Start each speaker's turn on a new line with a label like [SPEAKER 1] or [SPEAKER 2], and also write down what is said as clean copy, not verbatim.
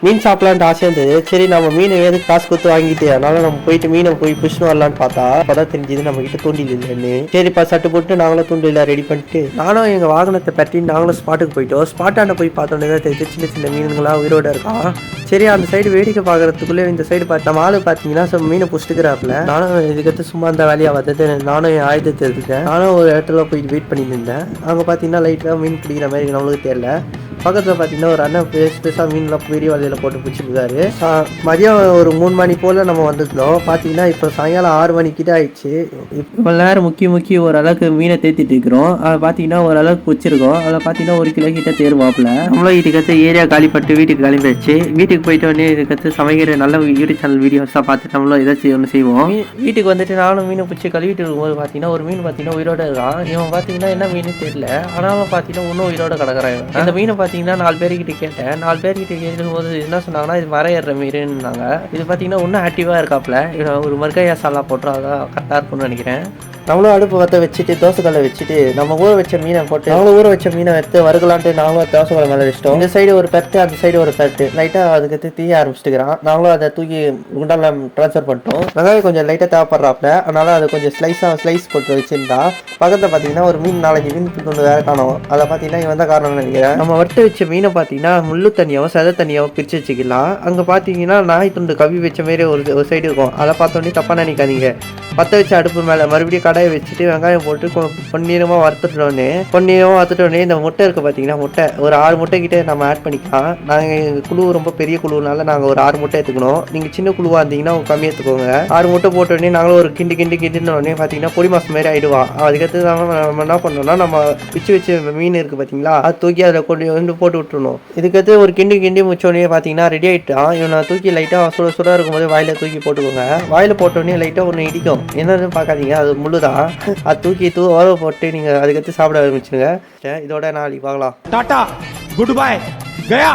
[SPEAKER 1] மீன் சாப்பிடலான்ட்டு ஆசையாக இருந்தது. சரி நம்ம மீனை எதுக்கு காசு கொடுத்து வாங்கிட்டு அதனால நம்ம போயிட்டு மீனை போய் புஷ்னு வரலான்னு பார்த்தா அப்பதான் தெரிஞ்சது நம்ம கிட்ட தூண்டில் இல்லைன்னு. சரிப்பா சட்டு போட்டு நாங்களும் தூண்டில ரெடி பண்ணிட்டு நானும் எங்க வாகனத்தை பற்றி நாங்களும் ஸ்பாட்டுக்கு போயிட்டோம். ஸ்பாட்டாண்ட போய் பார்த்தோன்னே தான் தெரிஞ்சு சின்ன சின்ன மீனுங்களா உயிரோட இருக்கான். சரி அந்த சைடு வேடிக்கை பார்க்கறதுக்குள்ளே இந்த சைடு பார்த்து நம்ம ஆளு பார்த்தீங்கன்னா மீனை புடிச்சிக்கிறாப்புல. நானும் இதுக்கடுத்து சும்மா அந்த வேலையா வந்தது நானும் என் ஆயுதத்தை எடுத்துட்டேன். நானும் ஒரு இடத்துல போய் வெயிட் பண்ணிட்டு இருந்தேன். அங்கே பார்த்தீங்கன்னா லைட்டாக மீன் பிடிக்கிற மாதிரி நம்மளுக்கு தெரியல. பக்கத்தில் பார்த்தீங்கன்னா ஒரு அண்ணன் பெருசாக மீன்லாம் பெரிய வலையில் போட்டு பிடிச்சிருக்காரு. மதியம் ஒரு 3 மணி போல் நம்ம வந்துருந்தோம். பார்த்தீங்கன்னா இப்போ சாயங்காலம் 6 மணிக்கிட்ட ஆயிடுச்சு. இப்போ நேரம் முக்கிய ஓரளவுக்கு மீனை தேத்திட்டு இருக்கிறோம். அதை பார்த்தீங்கன்னா ஓரளவுக்கு பிடிச்சிருக்கோம். அதில் பார்த்தீங்கன்னா 1 கிலோ கிட்ட தேர்வாப்பில். நம்மளும் இதுக்கடுத்து ஏரியா காலிப்பட்டு வீட்டுக்கு கிளம்பிடுச்சு. வீட்டுக்கு போயிட்டு உடனே இதுக்கடுத்து சமைக்கிற நல்ல யூடியூப் சேனல் வீடியோஸாக பார்த்து நம்மளும் ஏதாச்சும் ஒன்று செய்வோம். வீட்டுக்கு வந்துட்டு நானும் மீனை பிடிச்சி கழுவிட்டு இருக்கும்போது பார்த்தீங்கன்னா ஒரு மீன் பார்த்தீங்கன்னா உயிரோட இருக்கான். இவன் பார்த்தீங்கன்னா என்ன மீன் தெரியல, ஆனாலும் பார்த்தீங்கன்னா இன்னும் உயிரோட கிடக்குறான். அந்த மீனை பார்த்தீங்கன்னா 4 பேர்கிட்ட கேட்டேன். 4 பேர்கிட்ட கேட்கும்போது என்ன சொன்னாங்கன்னா இது மறையிற மீனுன்னாங்க. இது பார்த்தீங்கன்னா இன்னும் ஆக்டிவாக இருக்காப்புல. ஒரு மர்கையா சாலா போட்டுரும், அதான் கரெக்டாக இருக்கும்னு நினைக்கிறேன். நம்மளும் அடுப்பு வத்த வச்சுட்டு தோசைக்கல்லை வச்சுட்டு நம்ம ஊற வச்ச மீனை போட்டு நம்மளும் ஊற வச்ச மீனை எடுத்து வறுக்கலான்ட்டு நாங்களும் தோசைக்கல்லை மேலே வச்சிட்டோம். இந்த சைடு ஒரு பெட்டு அந்த சைடு ஒரு பெட்டு லைட்டாக அதுக்கு தீய ஆரம்பிச்சுட்டுக்கிறான். நாங்களும் அதை தூக்கி குண்டால ட்ரான்ஸ்ஃபர் பண்ணிட்டோம். வெங்காயம் கொஞ்சம் லைட்டாக தேவைப்படுறாப்புல, அதனால அதை கொஞ்சம் ஸ்லைஸ் போட்டு வச்சிருந்தா. பக்கத்தில் பார்த்தீங்கன்னா ஒரு மீன் 4 மீன் கொண்டு வேற காணும். அதை பார்த்தீங்கன்னா இவன் தான் காரணம்னு நினைக்கிறேன். நம்ம வறுத்து வச்ச மீனை பார்த்தீங்கன்னா முள்ளு தனியாகவும் செத தனியாகவும் பிரித்து வச்சுக்கலாம். அங்கே பார்த்தீங்கன்னா நாய் துண்டு கவி வச்ச மாரி ஒரு சைடு இருக்கும். அதை பார்த்தோன்னே தப்பாக நினைக்காதீங்க. பற்ற வச்ச அடுப்பு மேலே மறுபடியும் கடாயை வச்சுட்டு வெங்காயம் போட்டு பொன்னிறமாக வறுத்துட்டோன்னே இந்த முட்டை இருக்குது பார்த்தீங்கன்னா, முட்டை ஒரு 6 முட்டை கிட்டே நம்ம ஆட் பண்ணிக்கலாம். நாங்கள் எங்கள் குழு ரொம்ப பெரிய குழுனால நாங்கள் ஒரு 6 முட்டை எடுத்துக்கணும். நீங்கள் சின்ன குழுவாக இருந்தீங்கன்னா கம்மியாக எடுத்துக்கோங்க. 6 முட்டை போட்டோடனே நாங்களும் ஒரு கிண்டினோடனே பார்த்தீங்கன்னா பொடி மாசம் மாதிரி ஆகிடுவான். அதுக்கடுத்து நம்ம என்ன பண்ணோம்னா நம்ம பிச்சு வச்சு மீன் இருக்குது பார்த்தீங்களா, அது தூக்கி அதில் கொண்டு போட்டு விட்டுருணும். இதுக்கடுத்து ஒரு கிண்டி முடிச்சோடனே பார்த்தீங்கன்னா ரெடி ஆகிட்டான். இவனை தூக்கி லைட்டாக சுட இருக்கும்போது வாயில் தூக்கி போட்டுக்கோங்க. வாயில் போட்டோடனே லைட்டாக ஒன்று இடிக்கும். என்னன்னு பார்க்காதீங்க, அது முள்ளுதான். அது தூக்கி ஓர போட்டு நீங்கள் அதுக்கடுத்து சாப்பிட ஆரம்பிச்சுங்க. இதோட நாளைக்கு பார்க்கலாம்.
[SPEAKER 2] Tata, good bye, Gaya.